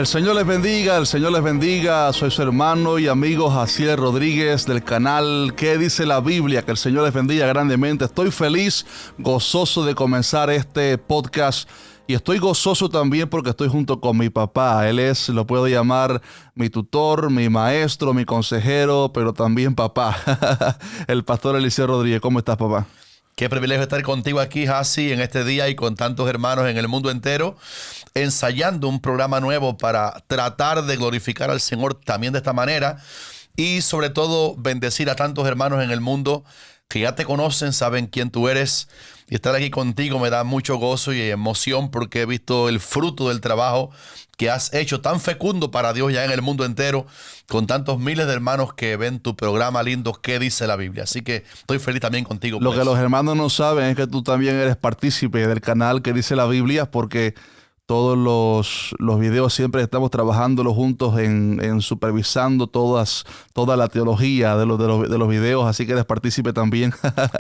El Señor les bendiga, el Señor les bendiga. Soy su hermano y amigo Jaciel Rodríguez del canal ¿Qué dice la Biblia? Que el Señor les bendiga grandemente. Estoy feliz, gozoso de comenzar este podcast y estoy gozoso también porque estoy junto con mi papá. Él es, lo puedo llamar, mi tutor, mi maestro, mi consejero, pero también papá. El pastor Eliseo Rodríguez. ¿Cómo estás, papá? Qué privilegio estar contigo aquí, Hasi, en este día y con tantos hermanos en el mundo entero, ensayando un programa nuevo para tratar de glorificar al Señor también de esta manera y sobre todo bendecir a tantos hermanos en el mundo que ya te conocen, saben quién tú eres, y estar aquí contigo me da mucho gozo y emoción porque he visto el fruto del trabajo que has hecho tan fecundo para Dios ya en el mundo entero, con tantos miles de hermanos que ven tu programa lindo ¿Qué dice la Biblia? Así que estoy feliz también contigo. Lo que los hermanos no saben es que tú también eres partícipe del canal ¿Qué dice la Biblia? Porque todos los videos siempre estamos trabajándolo juntos en supervisando toda la teología de los videos, así que eres partícipe también.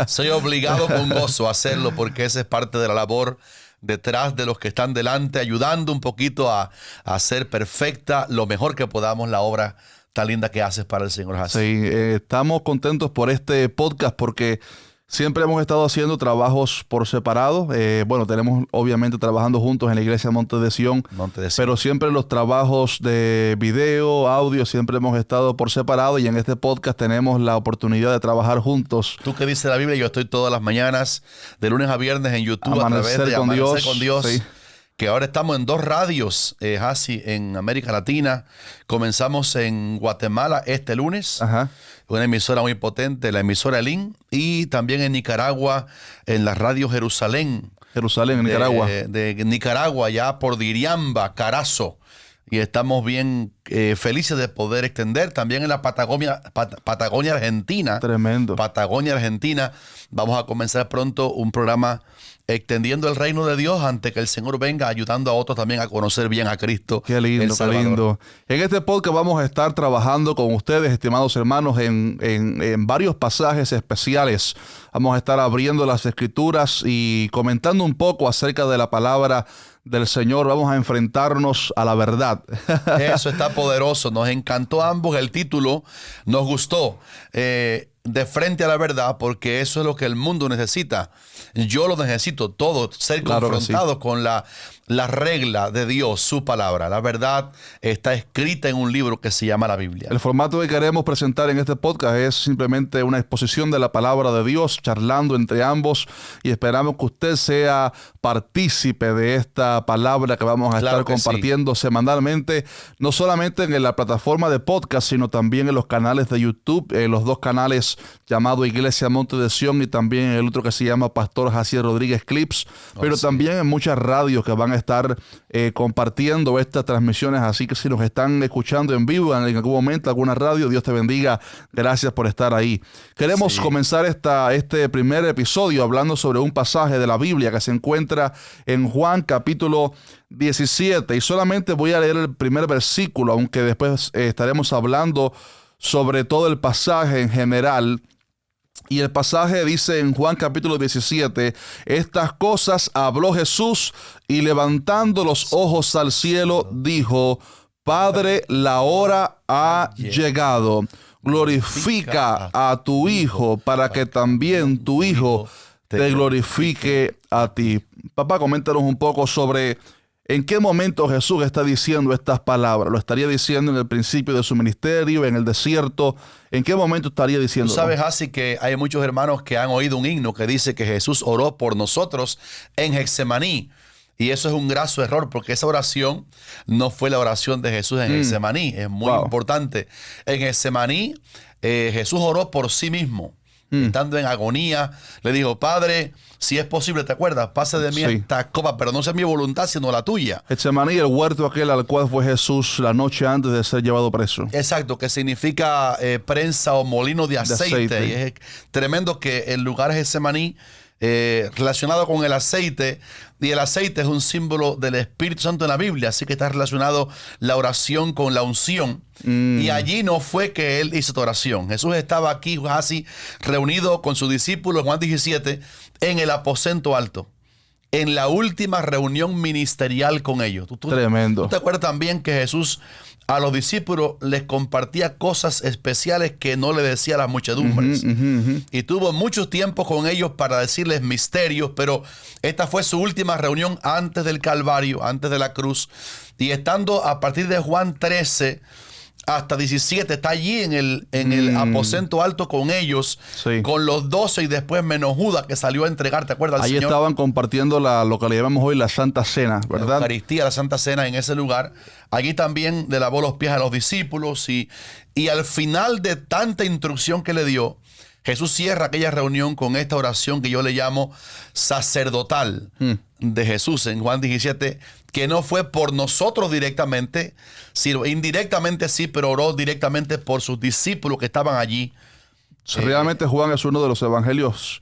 Soy obligado con gozo a hacerlo porque esa es parte de la labor detrás de los que están delante, ayudando un poquito a hacer perfecta lo mejor que podamos la obra tan linda que haces para el Señor Hasi. Sí, estamos contentos por este podcast porque siempre hemos estado haciendo trabajos por separado. Bueno, tenemos obviamente trabajando juntos en la iglesia Monte de Sion, pero siempre los trabajos de video, audio, siempre hemos estado por separado y en este podcast tenemos la oportunidad de trabajar juntos. Tú que dices la Biblia, yo estoy todas las mañanas, de lunes a viernes en YouTube, Amanecer a través de con Amanecer Dios, con Dios. Sí. Que ahora estamos en 2 radios, Hasi, en América Latina. Comenzamos en Guatemala este lunes. Ajá. Una emisora muy potente, la emisora Elín, y también en Nicaragua, en la radio Jerusalén. Jerusalén, en Nicaragua. De Nicaragua, ya por Diriamba, Carazo. Y estamos bien felices de poder extender también en la Patagonia Argentina. Tremendo. Patagonia Argentina. Vamos a comenzar pronto un programa extendiendo el reino de Dios ante que el Señor venga, ayudando a otros también a conocer bien a Cristo. Qué lindo, qué lindo. En este podcast vamos a estar trabajando con ustedes, estimados hermanos, en varios pasajes especiales. Vamos a estar abriendo las Escrituras y comentando un poco acerca de la palabra del Señor. Vamos a enfrentarnos a la verdad. Eso está poderoso. Nos encantó a ambos el título. Nos gustó. De frente a la verdad, porque eso es lo que el mundo necesita. Yo lo necesito todo, ser confrontado con la regla de Dios, su palabra. La verdad está escrita en un libro que se llama la Biblia. El formato que queremos presentar en este podcast es simplemente una exposición de la palabra de Dios, charlando entre ambos, y esperamos que usted sea partícipe de esta palabra que vamos a estar compartiendo semanalmente, no solamente en la plataforma de podcast, sino también en los canales de YouTube, los 2 canales llamado Iglesia Monte de Sion y también el otro que se llama Pastor Jaciel Rodríguez Clips, pero también en muchas radios que van a estar compartiendo estas transmisiones, así que si nos están escuchando en vivo en algún momento, alguna radio, Dios te bendiga, gracias por estar ahí. Queremos comenzar este primer episodio hablando sobre un pasaje de la Biblia que se encuentra en Juan capítulo 17 y solamente voy a leer el primer versículo, aunque después estaremos hablando sobre todo el pasaje en general. Y el pasaje dice en Juan capítulo 17, estas cosas habló Jesús y levantando los ojos al cielo dijo, Padre, la hora ha llegado. Glorifica a tu Hijo para que también tu Hijo te glorifique a ti. Papá, coméntanos un poco sobre ¿en qué momento Jesús está diciendo estas palabras? ¿Lo estaría diciendo en el principio de su ministerio, en el desierto? ¿En qué momento estaría diciendo? Tú sabes, Hasi, que hay muchos hermanos que han oído un himno que dice que Jesús oró por nosotros en Getsemaní. Y eso es un graso error porque esa oración no fue la oración de Jesús en Getsemaní. Es muy importante. En Getsemaní, Jesús oró por sí mismo. Estando en agonía, le dijo, Padre, si es posible, ¿te acuerdas? Pase de mí esta copa, pero no sea mi voluntad, sino la tuya. Getsemaní, el huerto aquel al cual fue Jesús la noche antes de ser llevado preso. Exacto, que significa prensa o molino de aceite. Y es tremendo que el lugar Getsemaní, relacionado con el aceite, y el aceite es un símbolo del Espíritu Santo en la Biblia, así que está relacionado la oración con la unción. Y allí no fue que él hizo esta oración. Jesús estaba aquí así reunido con sus discípulos, Juan 17, en el aposento alto. en la última reunión ministerial con ellos. Tremendo. ¿Tú te acuerdas también que Jesús a los discípulos les compartía cosas especiales que no le decía a las muchedumbres? Y tuvo mucho tiempo con ellos para decirles misterios, pero esta fue su última reunión antes del Calvario, antes de la cruz. Y estando a partir de Juan 13 hasta 17, está allí en el aposento alto con ellos, sí, con los 12 y después menos Judas que salió a entregar, ¿te acuerdas? Ahí Señor? estaban compartiendo lo que le llamamos hoy la Santa Cena, ¿verdad? La Eucaristía, la Santa Cena en ese lugar. Allí también le lavó los pies a los discípulos y al final de tanta instrucción que le dio, Jesús cierra aquella reunión con esta oración que yo le llamo sacerdotal de Jesús en Juan 17, que no fue por nosotros directamente, sino indirectamente sí, pero oró directamente por sus discípulos que estaban allí. Realmente Juan es uno de los evangelios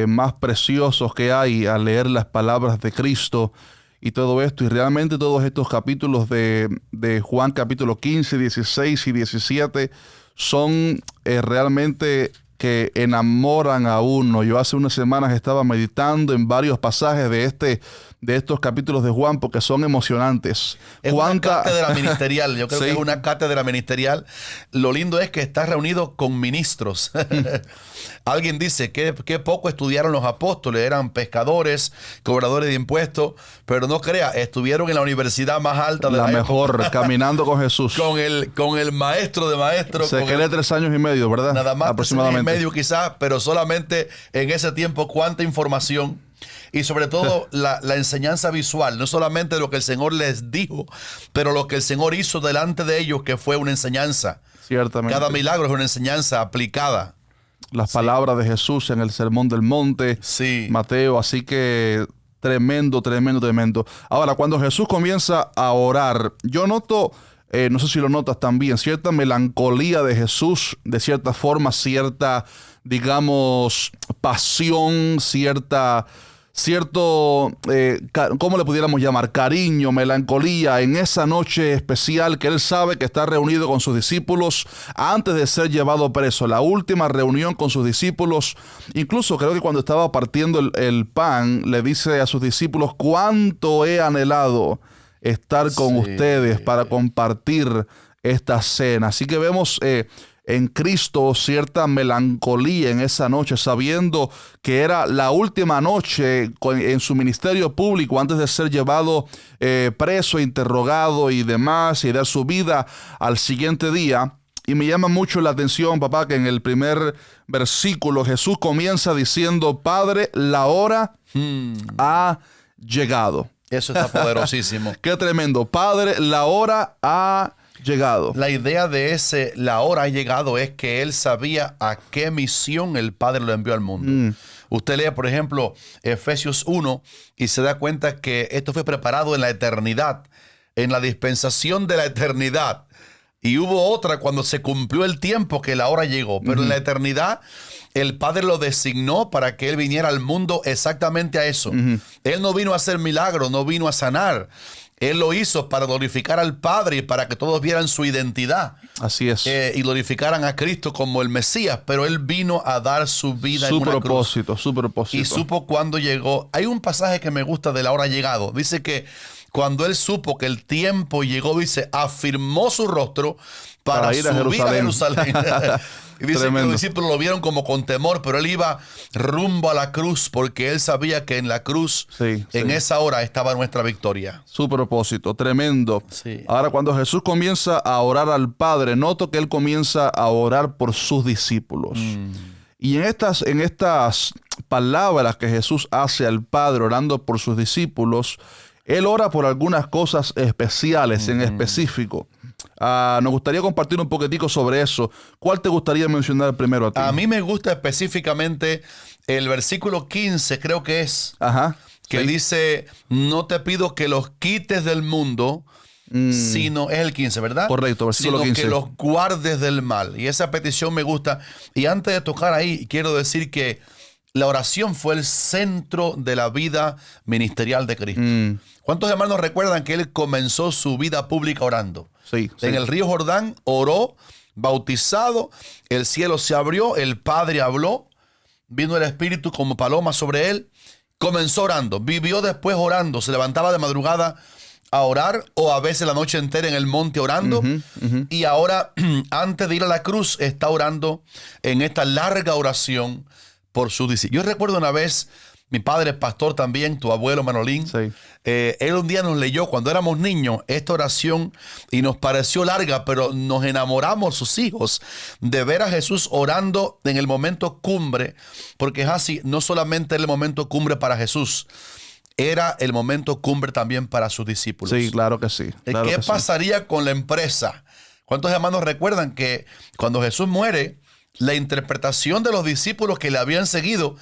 más preciosos que hay al leer las palabras de Cristo y todo esto. Y realmente todos estos capítulos de Juan, capítulo 15, 16 y 17, son realmente que enamoran a uno. Yo hace unas semanas estaba meditando en varios pasajes de estos capítulos de Juan porque son emocionantes. Es una cátedra ministerial. Yo creo sí, que es una cátedra ministerial. Lo lindo es que está reunido con ministros. Alguien dice que poco estudiaron los apóstoles. Eran pescadores, cobradores de impuestos. Pero no crea, estuvieron en la universidad más alta de la mejor, época. Caminando con Jesús. Con el maestro de maestros. Se quedó 3 años y medio, ¿verdad? Nada más aproximadamente. 3 años y medio quizás, pero solamente en ese tiempo cuánta información. Y sobre todo la enseñanza visual, no solamente lo que el Señor les dijo, pero lo que el Señor hizo delante de ellos, que fue una enseñanza. Ciertamente. Cada milagro es una enseñanza aplicada. Las palabras de Jesús en el Sermón del Monte, sí, Mateo, así que tremendo, tremendo, tremendo. Ahora, cuando Jesús comienza a orar, yo noto, no sé si lo notas también, cierta melancolía de Jesús, de cierta forma, cierta, digamos, pasión, cierto, ¿cómo le pudiéramos llamar? Cariño, melancolía en esa noche especial que él sabe que está reunido con sus discípulos antes de ser llevado preso. La última reunión con sus discípulos. Incluso creo que cuando estaba partiendo el pan, le dice a sus discípulos: cuánto he anhelado estar con ustedes para compartir esta cena. Así que vemos en Cristo cierta melancolía en esa noche, sabiendo que era la última noche en su ministerio público antes de ser llevado preso, interrogado y demás, y dar su vida al siguiente día. Y me llama mucho la atención, papá, que en el primer versículo Jesús comienza diciendo: Padre, la hora ha llegado. Eso está poderosísimo. Qué tremendo. Padre, la hora ha llegado. La idea de la hora ha llegado es que él sabía a qué misión el Padre lo envió al mundo. Usted lee, por ejemplo, Efesios 1 y se da cuenta que esto fue preparado en la eternidad, en la dispensación de la eternidad. Y hubo otra cuando se cumplió el tiempo que la hora llegó. Pero en la eternidad el Padre lo designó para que él viniera al mundo exactamente a eso. Él no vino a hacer milagros, no vino a sanar. Él lo hizo para glorificar al Padre y para que todos vieran su identidad. Así es. Y glorificaran a Cristo como el Mesías. Pero él vino a dar su vida en una cruz. Su propósito. Y supo cuándo llegó. Hay un pasaje que me gusta de la hora llegado. Dice que cuando él supo que el tiempo llegó, dice, afirmó su rostro para ir a subir a Jerusalén. Y dice que los discípulos lo vieron como con temor, pero él iba rumbo a la cruz porque él sabía que en la cruz, en esa hora, estaba nuestra victoria. Su propósito, tremendo. Sí. Ahora, cuando Jesús comienza a orar al Padre, noto que él comienza a orar por sus discípulos. Y en estas palabras que Jesús hace al Padre orando por sus discípulos, él ora por algunas cosas especiales en específico. Nos gustaría compartir un poquitico sobre eso. ¿Cuál te gustaría mencionar primero a ti? A mí me gusta específicamente el versículo 15, creo que es, que dice, no te pido que los quites del mundo, sino, es el 15, ¿verdad? Correcto, versículo 15. Sino que los guardes del mal. Y esa petición me gusta. Y antes de tocar ahí, quiero decir que la oración fue el centro de la vida ministerial de Cristo. ¿Cuántos hermanos recuerdan que él comenzó su vida pública orando? Sí. En el río Jordán oró, bautizado, el cielo se abrió, el Padre habló, vino el Espíritu como paloma sobre él, comenzó orando, vivió después orando, se levantaba de madrugada a orar o a veces la noche entera en el monte orando. Y ahora, antes de ir a la cruz, está orando en esta larga oración por sus discípulos. Yo recuerdo una vez, mi padre pastor también, tu abuelo Manolín, Sí. Él un día nos leyó cuando éramos niños esta oración y nos pareció larga, pero nos enamoramos sus hijos de ver a Jesús orando en el momento cumbre, porque es así, no solamente era el momento cumbre para Jesús, era el momento cumbre también para sus discípulos. Sí, claro que sí. Claro ¿Qué que sí. pasaría con la empresa? ¿Cuántos hermanos recuerdan que cuando Jesús muere, la interpretación de los discípulos que le habían seguido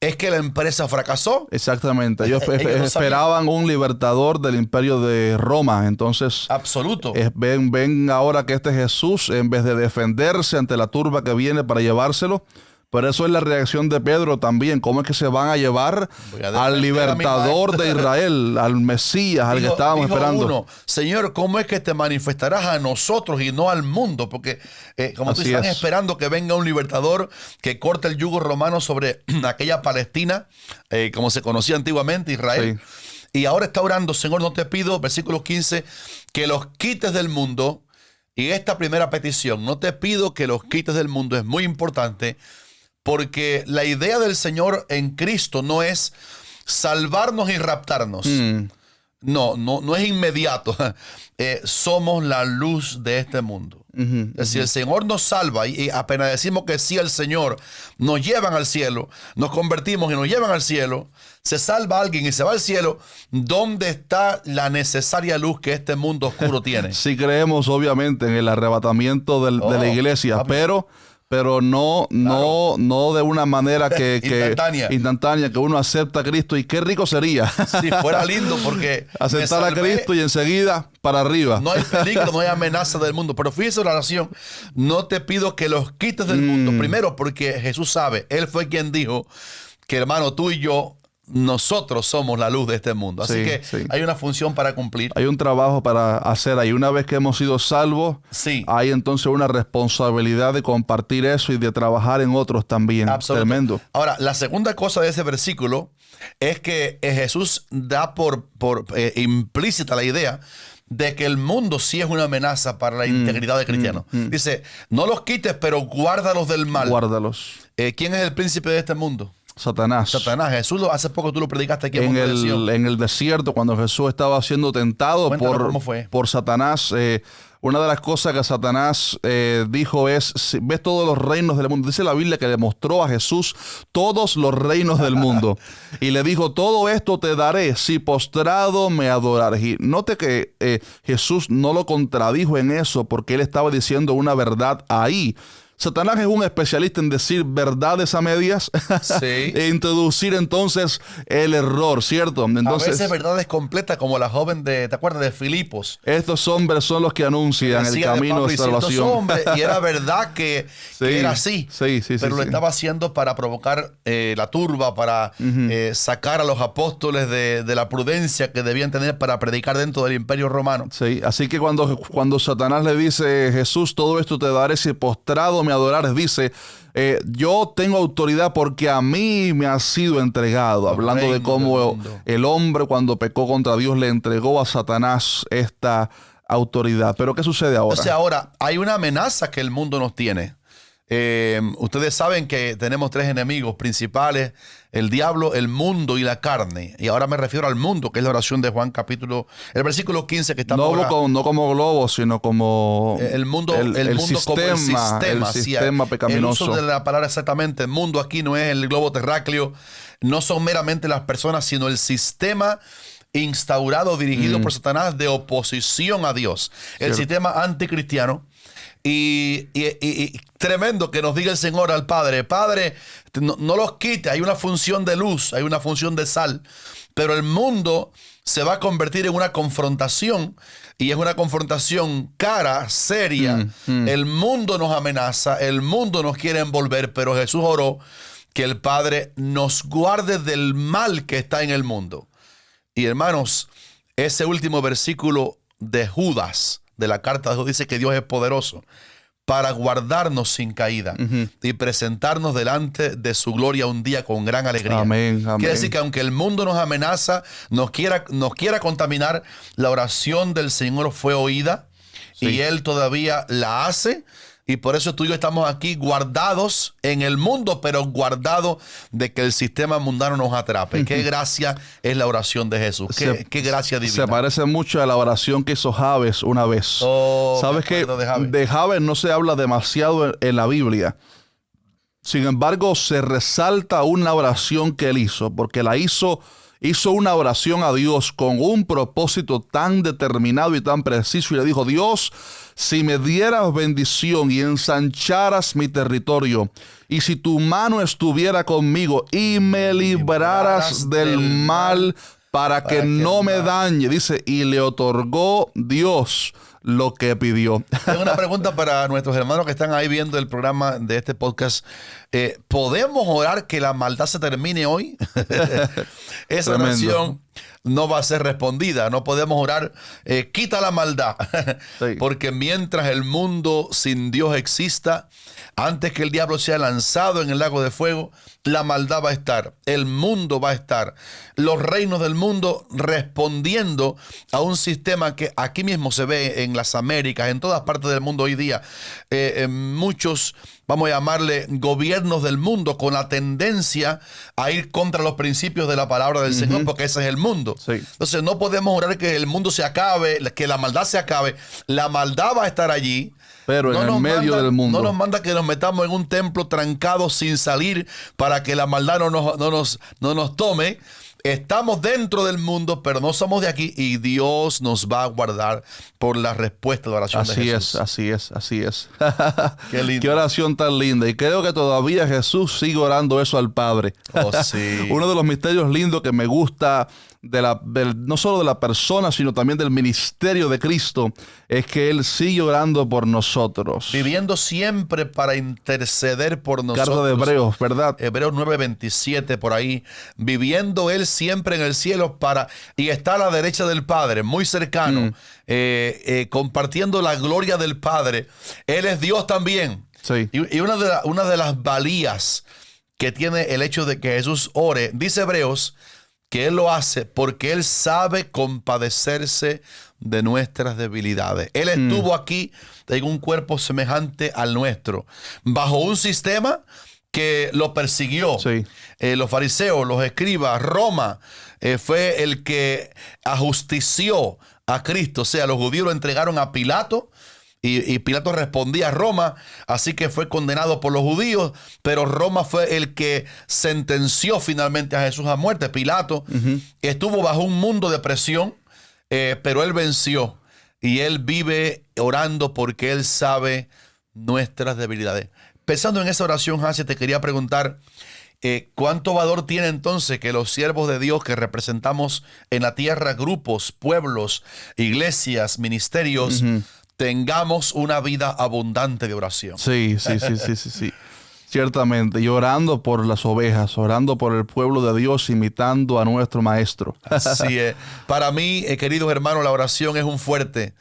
es que la empresa fracasó? Exactamente. Ellos Ellos no esperaban un libertador del imperio de Roma. Entonces, Absoluto. ven ahora que este Jesús, en vez de defenderse ante la turba que viene para llevárselo, pero eso es la reacción de Pedro también. ¿Cómo es que se van a llevar Voy a defender al a mi libertador de Israel, al Mesías, al que estábamos Dijo esperando? uno, Señor, ¿cómo es que te manifestarás a nosotros y no al mundo? Porque como tú Así estás es. esperando que venga un libertador que corte el yugo romano sobre aquella Palestina, como se conocía antiguamente, Israel. Sí. Y ahora está orando, Señor, no te pido, versículo 15, que los quites del mundo. Y esta primera petición, no te pido que los quites del mundo, es muy importante, porque la idea del Señor en Cristo no es salvarnos y raptarnos. No es inmediato. Somos la luz de este mundo. Es decir, el Señor nos salva y apenas decimos que sí al Señor, nos llevan al cielo, nos convertimos y nos llevan al cielo, se salva alguien y se va al cielo. ¿Dónde está la necesaria luz que este mundo oscuro tiene? Sí creemos, obviamente, en el arrebatamiento de la iglesia, pero no de una manera que instantánea, que uno acepta a Cristo. Y qué rico sería Si fuera lindo, porque aceptar a Cristo y enseguida para arriba. No hay peligro, no hay amenaza del mundo. Pero fíjese la oración, no te pido que los quites del mundo. Primero, porque Jesús sabe, Él fue quien dijo que, hermano, tú y yo, nosotros somos la luz de este mundo. Así que hay una función para cumplir. Hay un trabajo para hacer ahí. Una vez que hemos sido salvos, hay entonces una responsabilidad de compartir eso y de trabajar en otros también. Tremendo. Ahora, la segunda cosa de ese versículo es que Jesús da por implícita la idea de que el mundo sí es una amenaza para la integridad del cristiano. Dice, no los quites, pero guárdalos del mal. Guárdalos. ¿Quién es el príncipe de este mundo? Satanás. Jesús, hace poco tú lo predicaste aquí en el desierto, cuando Jesús estaba siendo tentado por Satanás. Una de las cosas que Satanás dijo es, ves todos los reinos del mundo. Dice la Biblia que le mostró a Jesús todos los reinos del mundo. Y le dijo, todo esto te daré si postrado me adorares. Y note que Jesús no lo contradijo en eso, porque él estaba diciendo una verdad ahí. Satanás es un especialista en decir verdades a medias e introducir entonces el error, ¿cierto? Entonces, a veces verdades completas, como la joven ¿te acuerdas de Filipos? Estos hombres son los que anuncian el camino de salvación. Y era verdad que era así, pero lo estaba haciendo para provocar la turba, para sacar a los apóstoles de la prudencia que debían tener para predicar dentro del imperio romano. Sí, así que cuando Satanás le dice, Jesús, todo esto te daré si postrado me adorares, dice, yo tengo autoridad porque a mí me ha sido entregado, hablando de cómo el hombre cuando pecó contra Dios le entregó a Satanás esta autoridad. Pero ¿qué sucede ahora? O sea, ahora hay una amenaza que el mundo nos tiene. Ustedes saben que tenemos tres enemigos principales: el diablo, el mundo y la carne. Y ahora me refiero al mundo, que es la oración de Juan el versículo 15 que estamos no como globo, sino como el mundo, como el sistema pecaminoso. El uso de la palabra exactamente, el mundo aquí no es el globo terráqueo, no son meramente las personas, sino el sistema instaurado, dirigido por Satanás, de oposición a Dios. El sistema anticristiano. Y tremendo que nos diga el Señor al Padre, no los quite, hay una función de luz, hay una función de sal, pero el mundo se va a convertir en una confrontación, y es una confrontación cara, seria. El mundo nos amenaza, el mundo nos quiere envolver, pero Jesús oró que el Padre nos guarde del mal que está en el mundo. Y hermanos, ese último versículo de Judas, de la carta de Judas, dice que Dios es poderoso para guardarnos sin caída y presentarnos delante de su gloria un día con gran alegría. Amén, amén. Quiere decir que aunque el mundo nos amenaza, nos quiera contaminar, la oración del Señor fue oída y Él todavía la hace. Y por eso tú y yo estamos aquí guardados en el mundo, pero guardados de que el sistema mundano nos atrape. Qué gracia es la oración de Jesús. Qué gracia divina. Se parece mucho a la oración que hizo Jabes una vez. ¿Sabes qué? De Jabes no se habla demasiado en la Biblia. Sin embargo, se resalta una oración que él hizo, porque hizo una oración a Dios con un propósito tan determinado y tan preciso. Y le dijo: Dios, si me dieras bendición y ensancharas mi territorio, y si tu mano estuviera conmigo y me libraras del mal para que no me dañe. Dice, y le otorgó Dios lo que pidió. Tengo una pregunta para nuestros hermanos que están ahí viendo el programa de este podcast. ¿Podemos orar que la maldad se termine hoy? Esa oración no va a ser respondida. No podemos orar, quita la maldad. Sí. Porque mientras el mundo sin Dios exista, antes que el diablo sea lanzado en el lago de fuego, la maldad va a estar, el mundo va a estar, los reinos del mundo respondiendo a un sistema que aquí mismo se ve en las Américas, en todas partes del mundo hoy día. Muchos, vamos a llamarle gobiernos del mundo, con la tendencia a ir contra los principios de la palabra del Señor, porque ese es el mundo. Sí. Entonces no podemos orar que el mundo se acabe, que la maldad se acabe. La maldad va a estar allí. Pero en el medio del mundo. No nos manda que nos metamos en un templo trancado sin salir para que la maldad no nos tome. Estamos dentro del mundo, pero no somos de aquí, y Dios nos va a guardar por la respuesta de la oración de Jesús. Así es. Qué lindo. Qué oración tan linda. Y creo que todavía Jesús sigue orando eso al Padre. Oh, sí. Uno de los misterios lindos que me gusta no solo de la persona, sino también del ministerio de Cristo, es que Él sigue orando por nosotros. Viviendo siempre para interceder por nosotros. Carta de Hebreos, ¿verdad? Hebreos 9:27, por ahí. Viviendo Él siempre en el cielo y está a la derecha del Padre, muy cercano, compartiendo la gloria del Padre. Él es Dios también. Sí. Y una de las valías que tiene el hecho de que Jesús ore, dice Hebreos, que Él lo hace porque Él sabe compadecerse de nuestras debilidades. Él estuvo aquí en un cuerpo semejante al nuestro, bajo un sistema que lo persiguió. Sí. Los fariseos, los escribas, Roma fue el que ajustició a Cristo. O sea, los judíos lo entregaron a Pilato. Y Pilato respondía a Roma, así que fue condenado por los judíos, pero Roma fue el que sentenció finalmente a Jesús a muerte. Pilato estuvo bajo un mundo de presión, pero él venció, y él vive orando porque él sabe nuestras debilidades. Pensando en esa oración, Hansi, te quería preguntar, ¿cuánto valor tiene entonces que los siervos de Dios que representamos en la tierra, grupos, pueblos, iglesias, ministerios, tengamos una vida abundante de oración? Sí. Ciertamente, y orando por las ovejas, orando por el pueblo de Dios, imitando a nuestro Maestro. Así es. Para mí, queridos hermanos, la oración es un fuerte.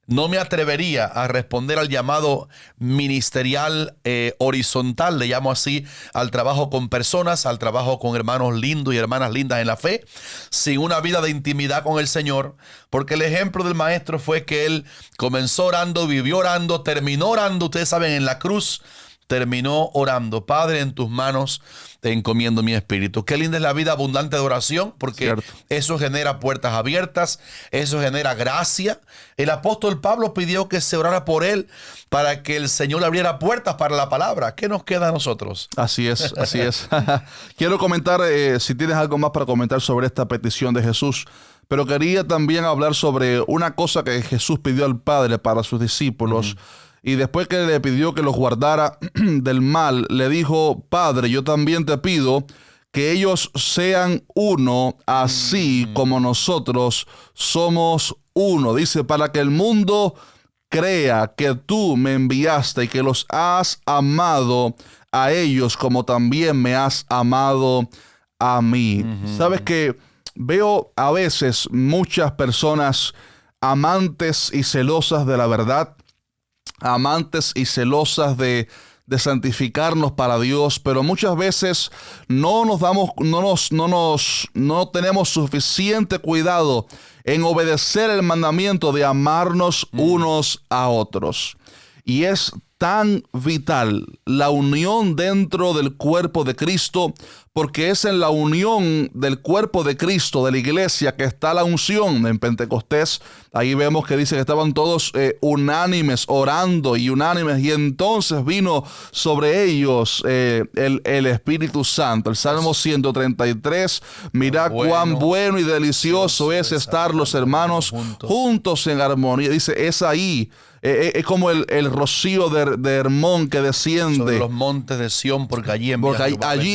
No me atrevería a responder al llamado ministerial horizontal, le llamo así, al trabajo con personas, al trabajo con hermanos lindos y hermanas lindas en la fe, sin una vida de intimidad con el Señor, porque el ejemplo del Maestro fue que Él comenzó orando, vivió orando, terminó orando, ustedes saben, en la cruz, terminó orando. Padre, en tus manos te encomiendo mi espíritu. Qué linda es la vida abundante de oración, porque eso genera puertas abiertas, eso genera gracia. El apóstol Pablo pidió que se orara por él para que el Señor le abriera puertas para la palabra. ¿Qué nos queda a nosotros? Así es. Quiero comentar, si tienes algo más para comentar sobre esta petición de Jesús, pero quería también hablar sobre una cosa que Jesús pidió al Padre para sus discípulos. Y después que le pidió que los guardara del mal, le dijo: Padre, yo también te pido que ellos sean uno, así como nosotros somos uno. Dice, para que el mundo crea que tú me enviaste y que los has amado a ellos como también me has amado a mí. ¿Sabes qué? Veo a veces muchas personas amantes y celosas de la verdad, amantes y celosas de santificarnos para Dios, pero muchas veces no tenemos suficiente cuidado en obedecer el mandamiento de amarnos unos a otros. Y es tan vital la unión dentro del cuerpo de Cristo, porque es en la unión del cuerpo de Cristo, de la iglesia, que está la unción. En Pentecostés, ahí vemos que dice que estaban todos unánimes, orando y unánimes, y entonces vino sobre ellos el Espíritu Santo. El Salmo 133, mirad cuán bueno y delicioso es estar los hermanos juntos en armonía. Dice, es ahí. Es como el rocío de Hermón que desciende sobre los montes de Sión, porque allí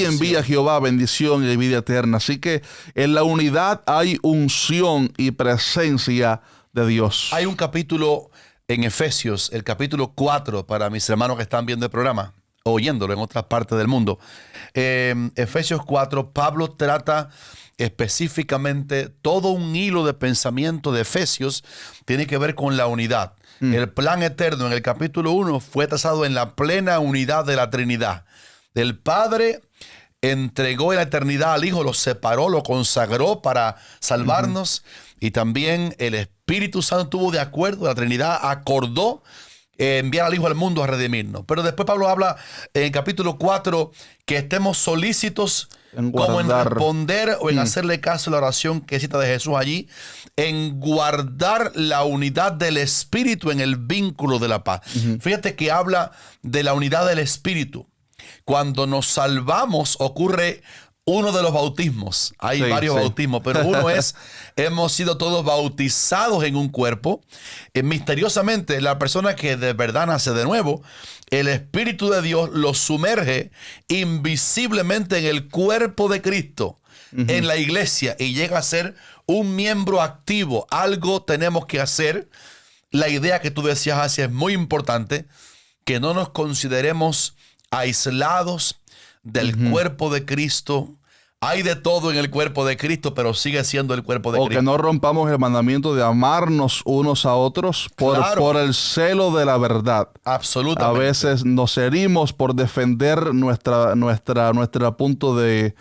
envía Jehová bendición y vida eterna. Así que en la unidad hay unción y presencia de Dios. Hay un capítulo en Efesios, el capítulo 4, para mis hermanos que están viendo el programa, o oyéndolo en otras partes del mundo. Efesios 4, Pablo trata específicamente todo un hilo de pensamiento de Efesios, tiene que ver con la unidad. El plan eterno en el capítulo 1 fue trazado en la plena unidad de la Trinidad. El Padre entregó en la eternidad al Hijo, lo separó, lo consagró para salvarnos. Y también el Espíritu Santo estuvo de acuerdo, la Trinidad acordó enviar al Hijo al mundo a redimirnos. Pero después Pablo habla en el capítulo 4 que estemos solícitos como en responder o en hacerle caso a la oración que cita de Jesús allí, en guardar la unidad del Espíritu en el vínculo de la paz. Fíjate que habla de la unidad del Espíritu. Cuando nos salvamos ocurre uno de los bautismos. Hay varios bautismos, pero uno es, hemos sido todos bautizados en un cuerpo. Misteriosamente, la persona que de verdad nace de nuevo, el Espíritu de Dios lo sumerge invisiblemente en el cuerpo de Cristo, en la iglesia, y llega a ser un miembro activo. Algo tenemos que hacer. La idea que tú decías, Asia, es muy importante, que no nos consideremos aislados del cuerpo de Cristo. Hay de todo en el cuerpo de Cristo, pero sigue siendo el cuerpo de Cristo. O que no rompamos el mandamiento de amarnos unos a otros por el celo de la verdad. Absolutamente. A veces nos herimos por defender nuestra punto de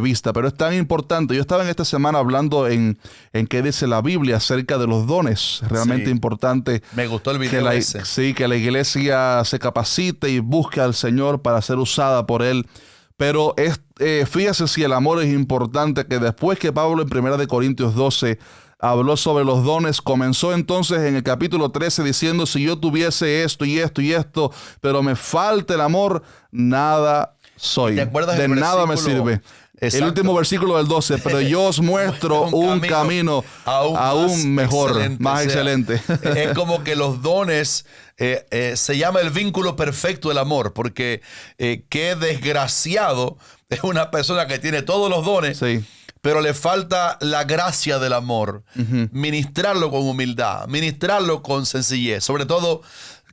vista, pero es tan importante. Yo estaba en esta semana hablando en qué dice la Biblia acerca de los dones. Realmente importante. Me gustó el video ese. Sí, que la iglesia se capacite y busque al Señor para ser usada por Él. Pero fíjese si el amor es importante, que después que Pablo en 1 Corintios 12 habló sobre los dones, comenzó entonces en el capítulo 13 diciendo, si yo tuviese esto y esto y esto, pero me falta el amor, nada soy. ¿Te acuerdas de nada me sirve. Exacto. El último versículo del 12, pero yo os muestro un camino aún mejor, más excelente. Es como que los dones, se llama el vínculo perfecto del amor, porque qué desgraciado es una persona que tiene todos los dones, pero le falta la gracia del amor. Ministrarlo con humildad, ministrarlo con sencillez, sobre todo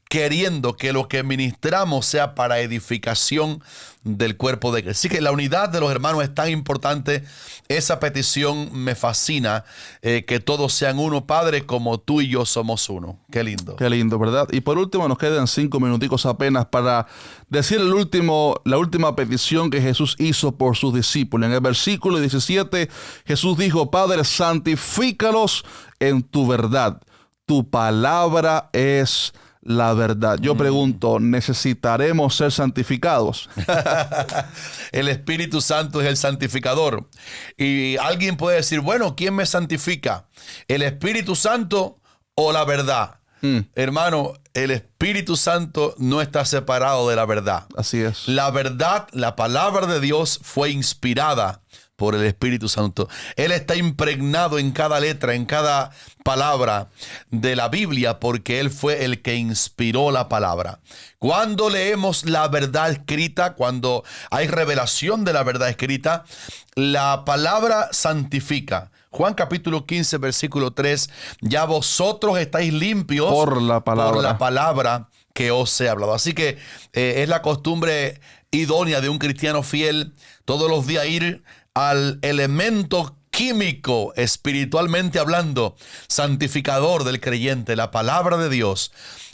queriendo que lo que ministramos sea para edificación del cuerpo de Cristo. Así que la unidad de los hermanos es tan importante. Esa petición me fascina, que todos sean uno, Padre, como tú y yo somos uno. Qué lindo. Qué lindo, ¿verdad? Y por último, nos quedan 5 minuticos apenas para decir la última petición que Jesús hizo por sus discípulos. En el versículo 17, Jesús dijo, Padre, santifícalos en tu verdad. Tu palabra es la verdad. Yo pregunto, ¿necesitaremos ser santificados? El Espíritu Santo es el santificador. Y alguien puede decir, bueno, ¿quién me santifica? ¿El Espíritu Santo o la verdad? Hermano, el Espíritu Santo no está separado de la verdad. Así es. La verdad, la palabra de Dios fue inspirada por el Espíritu Santo. Él está impregnado en cada letra, en cada palabra de la Biblia, porque Él fue el que inspiró la palabra. Cuando leemos la verdad escrita, cuando hay revelación de la verdad escrita, la palabra santifica. Juan capítulo 15, versículo 3, ya vosotros estáis limpios por la palabra que os he hablado. Así que es la costumbre idónea de un cristiano fiel todos los días ir al elemento químico, espiritualmente hablando, santificador del creyente, la palabra de Dios,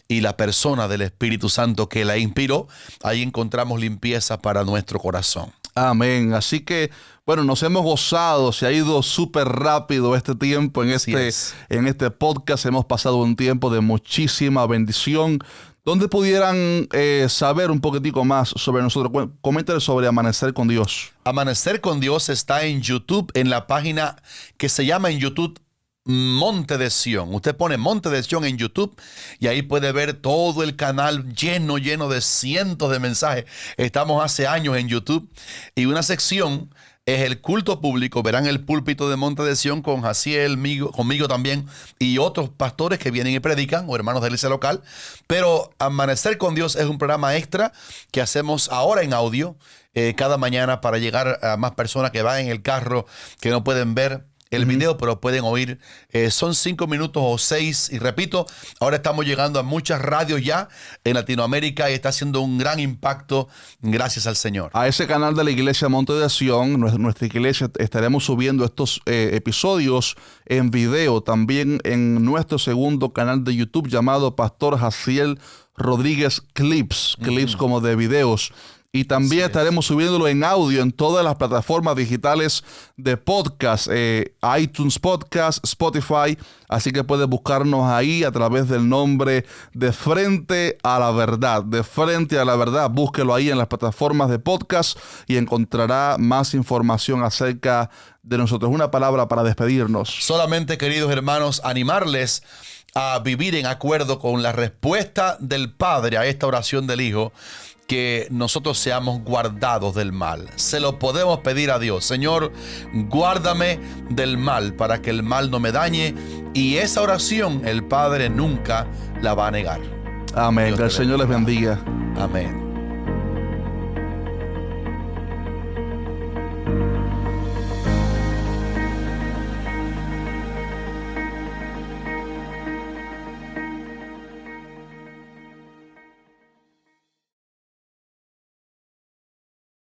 y la persona del Espíritu Santo que la inspiró, ahí encontramos limpieza para nuestro corazón. Amén. Así que, bueno, nos hemos gozado, se ha ido súper rápido este tiempo en este podcast. Hemos pasado un tiempo de muchísima bendición. ¿Dónde pudieran saber un poquitico más sobre nosotros? Coméntale sobre Amanecer con Dios. Amanecer con Dios está en YouTube, en la página que se llama en YouTube Monte de Sión. Usted pone Monte de Sión en YouTube y ahí puede ver todo el canal lleno de cientos de mensajes. Estamos hace años en YouTube y una sección es el culto público. Verán el púlpito de Monte de Sión con Jaciel, conmigo también y otros pastores que vienen y predican o hermanos de la iglesia local. Pero Amanecer con Dios es un programa extra que hacemos ahora en audio cada mañana para llegar a más personas que van en el carro, que no pueden ver el video, pero pueden oír. Son 5 minutos o 6. Y repito, ahora estamos llegando a muchas radios ya en Latinoamérica y está haciendo un gran impacto gracias al Señor. A ese canal de la Iglesia Monte de Sión, nuestra iglesia, estaremos subiendo estos episodios en video. También en nuestro segundo canal de YouTube llamado Pastor Jaciel Rodríguez Clips. Clips como de videos. Y también estaremos subiéndolo en audio en todas las plataformas digitales de podcast, iTunes Podcast, Spotify. Así que puedes buscarnos ahí a través del nombre De Frente a la Verdad. De Frente a la Verdad. Búsquelo ahí en las plataformas de podcast y encontrará más información acerca de nosotros. Una palabra para despedirnos. Solamente, queridos hermanos, animarles a vivir en acuerdo con la respuesta del Padre a esta oración del Hijo, que nosotros seamos guardados del mal. Se lo podemos pedir a Dios. Señor, guárdame del mal para que el mal no me dañe. Y esa oración el Padre nunca la va a negar. Amén. Que el Señor les bendiga. Amén.